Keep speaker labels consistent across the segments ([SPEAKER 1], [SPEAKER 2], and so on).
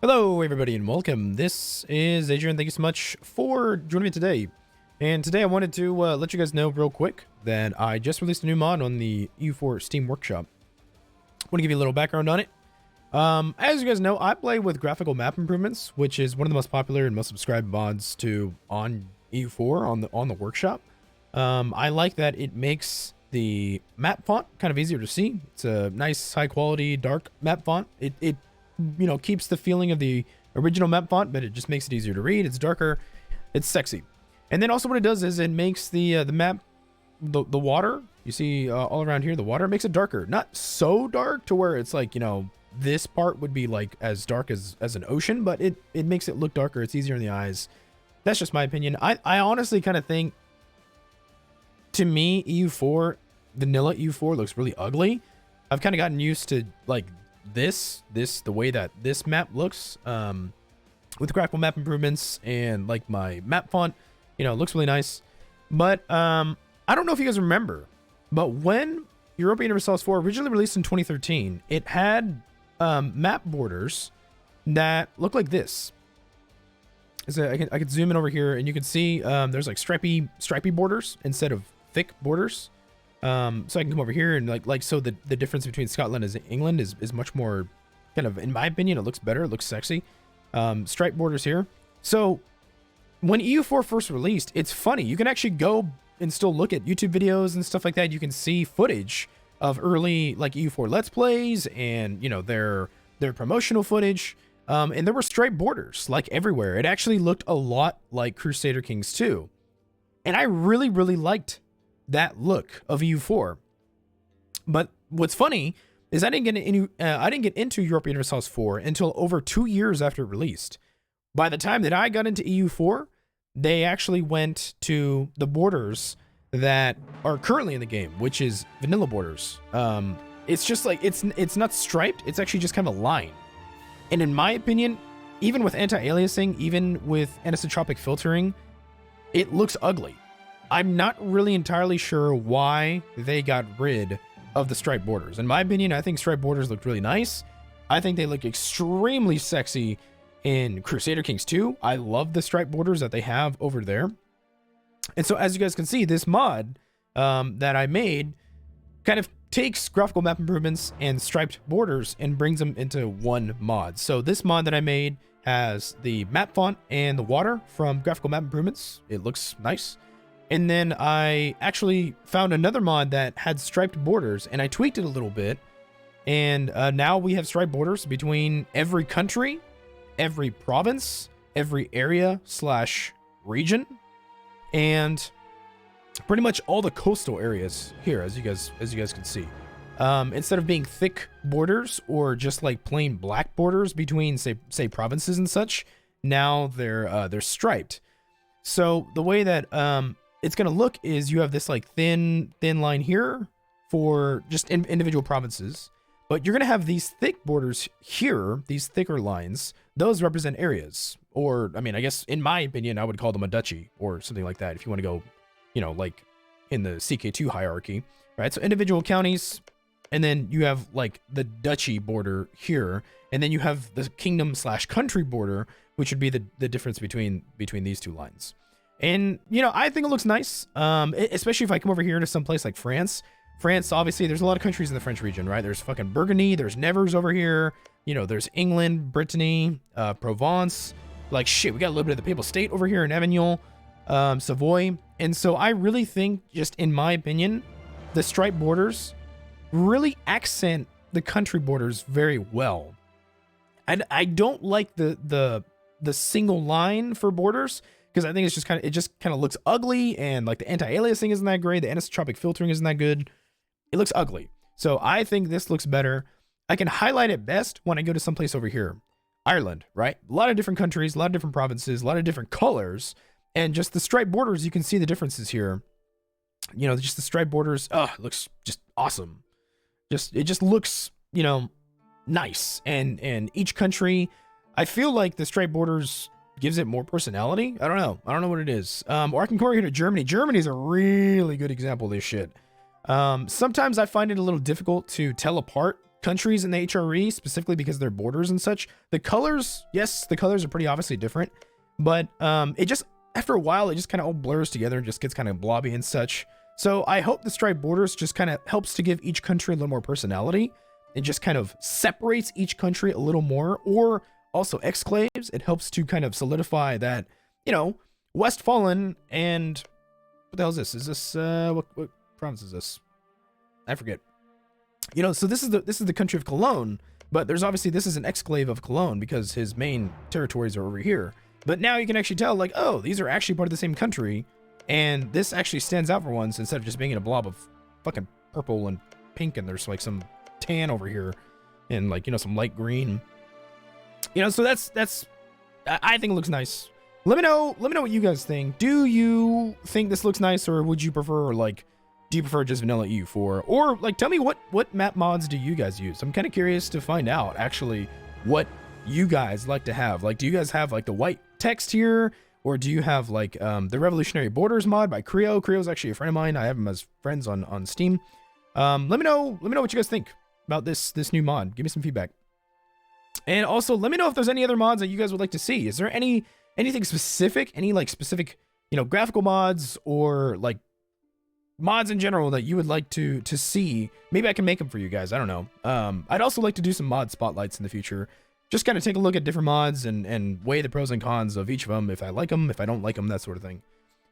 [SPEAKER 1] Hello everybody and welcome. This is Adrian. Thank you so much for joining me today. And today I wanted to let you guys know real quick that I just released a new mod on the EU4 Steam Workshop. I want to give you a little background on it. As you guys know, I play with Graphical Map Improvements, which is one of the most popular and most subscribed mods to on EU4 on the workshop. I like that it makes the map font kind of easier to see. It's a nice high quality dark map font. It you know, keeps the feeling of the original map font, but it just makes it easier to read. It's darker, it's sexy. And then also what it does is it makes the map, the water, you see all around here, the water makes it darker. Not so dark to where it's like, you know, this part would be like as dark as an ocean, but it makes it look darker. It's easier in the eyes. That's just my opinion. I honestly kind of think, to me, EU4, vanilla EU4 looks really ugly. I've kind of gotten used to like the way that this map looks with Graphical Map Improvements, and like my map font, you know, it looks really nice. But I don't know if you guys remember, but when Europa Universalis IV originally released in 2013, it had map borders that look like this. So I could zoom in over here and you can see there's like stripy borders instead of thick borders. So I can come over here and so the difference between Scotland and England is much more kind of, in my opinion, it looks better. It looks sexy. Stripe borders here. So when EU4 first released, it's funny. You can actually go and still look at YouTube videos and stuff like that. You can see footage of early like EU4 Let's Plays and, you know, their promotional footage. And there were striped borders like everywhere. It actually looked a lot like Crusader Kings 2. And I really, really liked that look of EU4. But what's funny is I didn't get into Europa Universalis IV until over 2 years after it released. By the time that I got into EU4, they actually went to the borders that are currently in the game, which is vanilla borders. It's just like it's not striped, it's actually just kind of a line. And in my opinion, even with anti-aliasing, even with anisotropic filtering, it looks ugly. I'm not really entirely sure why they got rid of the striped borders. In my opinion, I think striped borders looked really nice. I think they look extremely sexy in Crusader Kings 2. I love the striped borders that they have over there. And so as you guys can see, this mod that I made kind of takes Graphical Map Improvements and striped borders and brings them into one mod. So this mod that I made has the map font and the water from Graphical Map Improvements. It looks nice. And then I actually found another mod that had striped borders, and I tweaked it a little bit. And now we have striped borders between every country, every province, every area / region, and pretty much all the coastal areas here, as you guys can see. Instead of being thick borders or just like plain black borders between say provinces and such, now they're striped. So the way that it's going to look is you have this like thin line here for just individual provinces, but you're going to have these thick borders here, these thicker lines. Those represent areas, or I mean, I guess in my opinion, I would call them a duchy or something like that if you want to go, you know, like in the CK2 hierarchy, right? So individual counties, and then you have like the duchy border here, and then you have the kingdom / country border, which would be the difference between these two lines. And, you know, I think it looks nice, especially if I come over here to some place like France. France, obviously, there's a lot of countries in the French region, right? There's fucking Burgundy, there's Nevers over here, you know, there's England, Brittany, Provence. Like, shit, we got a little bit of the Papal State over here in Avignon, Savoy. And so I really think, just in my opinion, the striped borders really accent the country borders very well. And I don't like the single line for borders, because I think it's just kind of looks ugly, and like the anti-aliasing isn't that great, the anisotropic filtering isn't that good. It looks ugly. So I think this looks better. I can highlight it best when I go to someplace over here. Ireland, right? A lot of different countries, a lot of different provinces, a lot of different colors, and just the striped borders, you can see the differences here. You know, just the striped borders, it looks just awesome. It just looks, you know, nice. And each country, I feel like the striped borders gives it more personality. I don't know what it is. Or I can go over here to Germany. Germany's a really good example of this shit. Sometimes I find it a little difficult to tell apart countries in the HRE, specifically because they're borders and such. The colors, yes, the colors are pretty obviously different, but it just, after a while, it just kind of all blurs together and just gets kind of blobby and such. So I hope the striped borders just kind of helps to give each country a little more personality. It just kind of separates each country a little more, or also exclaves. It helps to kind of solidify that, you know, Westfalen and what the hell is this? Is this what province is this? I forget. You know, so this is the country of Cologne, but there's obviously, this is an exclave of Cologne because his main territories are over here. But now you can actually tell, like, oh, these are actually part of the same country, and this actually stands out for once instead of just being in a blob of fucking purple and pink, and there's like some tan over here and, like, you know, some light green. You know, so that's I think it looks nice. Let me know what you guys think. Do you think this looks nice, or would you prefer, like, do you prefer just vanilla EU4? Or, like, tell me what map mods do you guys use? I'm kind of curious to find out, actually, what you guys like to have. Like, do you guys have, like, the white text here? Or do you have, like, the Revolutionary Borders mod by Creo? Creo's actually a friend of mine. I have him as friends on Steam. Let me know what you guys think about this new mod. Give me some feedback. And also, let me know if there's any other mods that you guys would like to see. Is there anything specific, any, like, specific, you know, graphical mods, or, like, mods in general that you would like to see? Maybe I can make them for you guys. I don't know. I'd also like to do some mod spotlights in the future. Just kind of take a look at different mods and weigh the pros and cons of each of them. If I like them, if I don't like them, that sort of thing.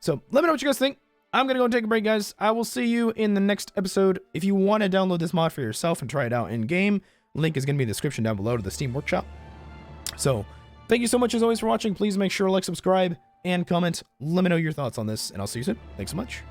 [SPEAKER 1] So let me know what you guys think. I'm going to go and take a break, guys. I will see you in the next episode. If you want to download this mod for yourself and try it out in game, link is going to be in the description down below to the Steam Workshop. So thank you so much as always for watching. Please make sure to like, subscribe, and comment. Let me know your thoughts on this, and I'll see you soon. Thanks so much.